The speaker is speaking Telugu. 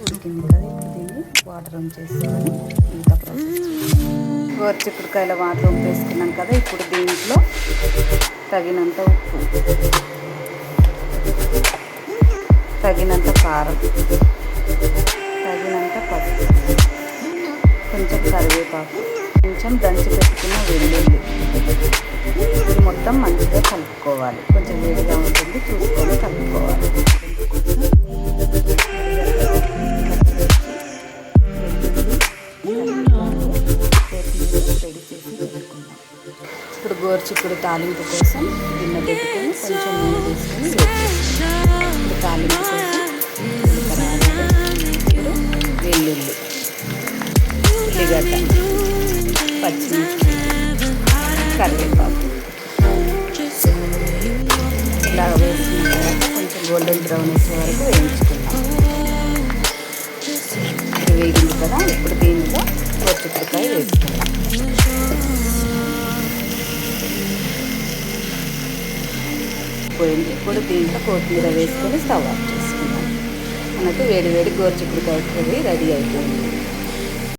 ఉడికింది కదా, ఇప్పుడు దీన్ని వాటర్ ఆన్ చేసుకొని మిగతా ప్రాసెస్ గోరుచిక్కుడుకాయల వాటర్ వంపేసుకున్నాం కదా. ఇప్పుడు దీంట్లో తగినంత ఉప్పు, తగినంత కారం, తగినంత పసుపు, కొంచెం కరివేపాకు, కొంచెం దంచి పెట్టుకున్న వెల్లుల్లి, ఇది మొత్తం మంచిగా కలుపుకోవాలి. కొంచెం వేడిగా ఉంటుంది, చూసుకొని కలుపుకోవాలి. రెడీ చేసి పెట్టుకుందాం. ఇప్పుడు గోరుచిక్కుడు తాలింపు కోసం గిన్నె పెట్టుకొని కొంచెం నూనె తీసుకొని ఇప్పుడు తాలింపు కోసం ఇప్పుడు వెల్లుల్లి, ఉల్లిగడ్డ, పచ్చిమిర్చి, కరివేపాకు ఇలా వేసుకున్న తర్వాత కొంచెం గోల్డెన్ బ్రౌన్ వచ్చే వరకు వేయించుకుందాం. ఇది వేగింది కదా, ఇప్పుడు దీంట్లో గోరుచిక్కుడుకాయ వేసుకుందాం. పోయింది. ఇప్పుడు దీంట్లో కొత్తిమీర వేసుకొని స్టవ్ ఆఫ్ చేసుకుందాం. మనకు వేడి వేడి గోరుచిక్కుడుకాయ కర్రీ రెడీ అయిపోయింది.